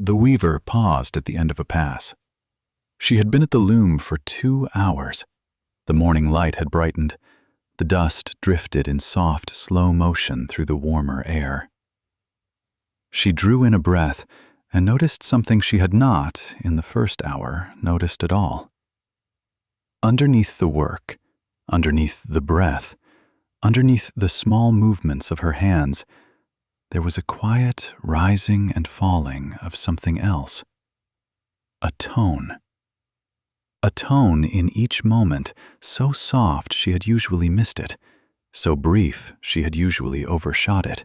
The weaver paused at the end of a pass. She had been at the loom for 2 hours. The morning light had brightened. The dust drifted in soft, slow motion through the warmer air. She drew in a breath and noticed something she had not, in the first hour, noticed at all. Underneath the work, underneath the breath, underneath the small movements of her hands, there was a quiet rising and falling of something else. A tone. A tone in each moment, so soft she had usually missed it, so brief she had usually overshot it.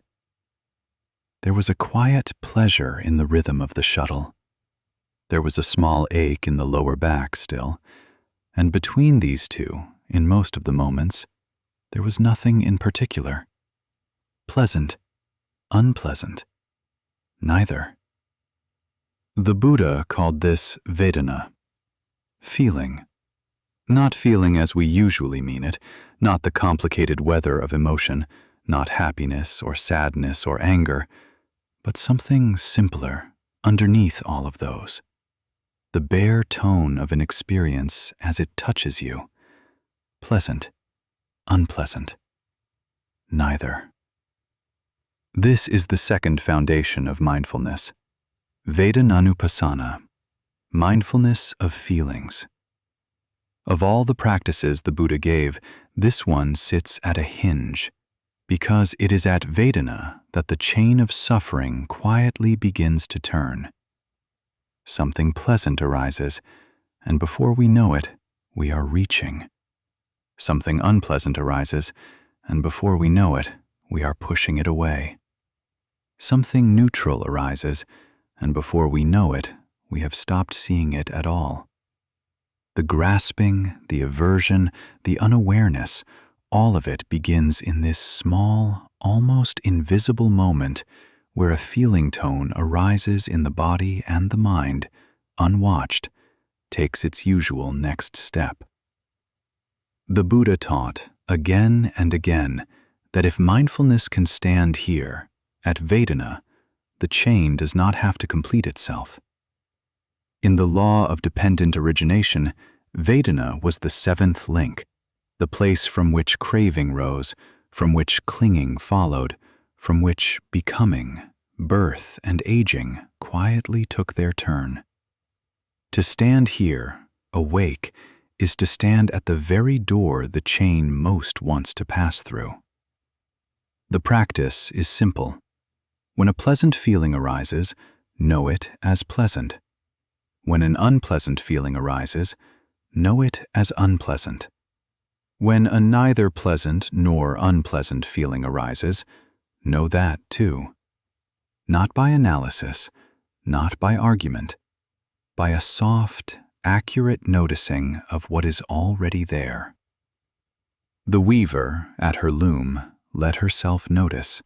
There was a quiet pleasure in the rhythm of the shuttle. There was a small ache in the lower back still, and between these two, in most of the moments, there was nothing in particular. Pleasant, unpleasant, neither. The Buddha called this Vedana, feeling. Not feeling as we usually mean it, not the complicated weather of emotion, not happiness or sadness or anger, but something simpler underneath all of those. The bare tone of an experience as it touches you. Pleasant, unpleasant, neither. This is the second foundation of mindfulness. Vedananupassana, mindfulness of feelings. Of all the practices the Buddha gave, this one sits at a hinge, because it is at Vedana that the chain of suffering quietly begins to turn. Something pleasant arises, and before we know it, we are reaching. Something unpleasant arises, and before we know it, we are pushing it away. Something neutral arises, and before we know it, we have stopped seeing it at all. The grasping, the aversion, the unawareness, all of it begins in this small, almost invisible moment where a feeling tone arises in the body and the mind, unwatched, takes its usual next step. The Buddha taught, again and again, that if mindfulness can stand here, at Vedana, the chain does not have to complete itself. In the law of dependent origination, Vedana was the 7th link, the place from which craving rose, from which clinging followed, from which becoming, birth, and aging quietly took their turn. To stand here, awake, is to stand at the very door the chain most wants to pass through. The practice is simple. When a pleasant feeling arises, know it as pleasant. When an unpleasant feeling arises, know it as unpleasant. When a neither pleasant nor unpleasant feeling arises, know that too. Not by analysis, not by argument, by a soft, accurate noticing of what is already there. The weaver, at her loom, let herself notice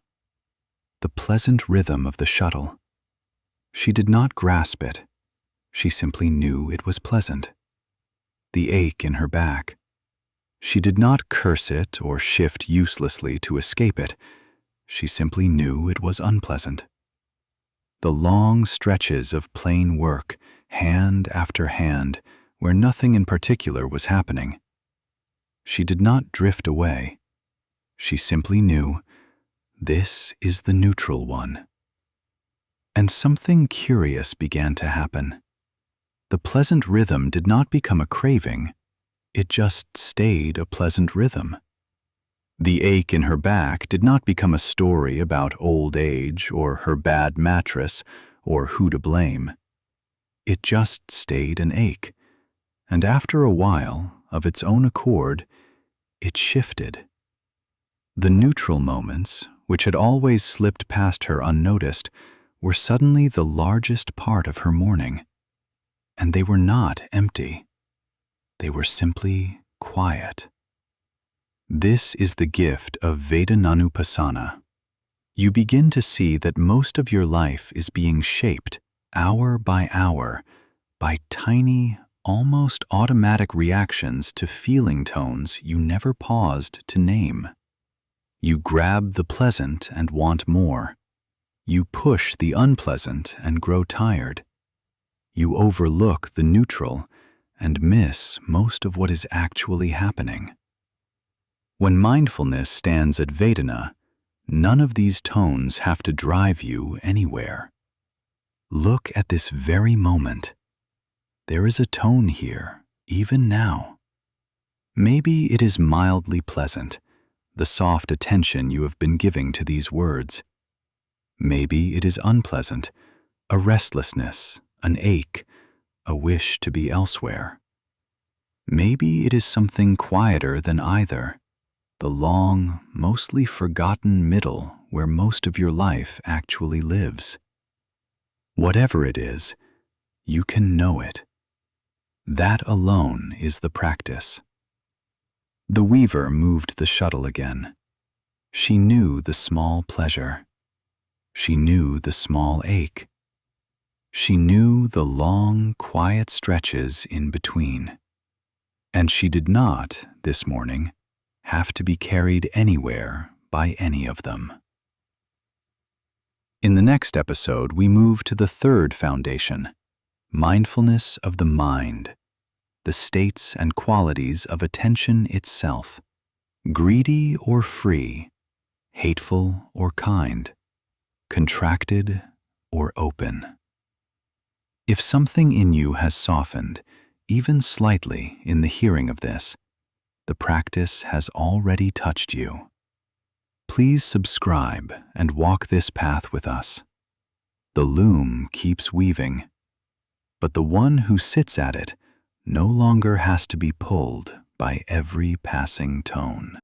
the pleasant rhythm of the shuttle. She did not grasp it. She simply knew it was pleasant. The ache in her back. She did not curse it or shift uselessly to escape it. She simply knew it was unpleasant. The long stretches of plain work, hand after hand, where nothing in particular was happening. She did not drift away. She simply knew, this is the neutral one. And something curious began to happen. The pleasant rhythm did not become a craving. It just stayed a pleasant rhythm. The ache in her back did not become a story about old age or her bad mattress or who to blame. It just stayed an ache, and after a while, of its own accord, it shifted. The neutral moments, which had always slipped past her unnoticed, were suddenly the largest part of her morning. And they were not empty. They were simply quiet. This is the gift of Vedananupassana. You begin to see that most of your life is being shaped, hour by hour, by tiny, almost automatic reactions to feeling tones you never paused to name. You grab the pleasant and want more. You push the unpleasant and grow tired. You overlook the neutral and miss most of what is actually happening. When mindfulness stands at Vedana, none of these tones have to drive you anywhere. Look at this very moment. There is a tone here, even now. Maybe it is mildly pleasant, the soft attention you have been giving to these words. Maybe it is unpleasant, a restlessness, an ache, a wish to be elsewhere. Maybe it is something quieter than either, the long, mostly forgotten middle where most of your life actually lives. Whatever it is, you can know it. That alone is the practice. The weaver moved the shuttle again. She knew the small pleasure. She knew the small ache. She knew the long, quiet stretches in between. And she did not, this morning, have to be carried anywhere by any of them. In the next episode, we move to the third foundation, mindfulness of the mind, the states and qualities of attention itself, greedy or free, hateful or kind, contracted or open. If something in you has softened, even slightly, in the hearing of this, the practice has already touched you. Please subscribe and walk this path with us. The loom keeps weaving, but the one who sits at it no longer has to be pulled by every passing tone.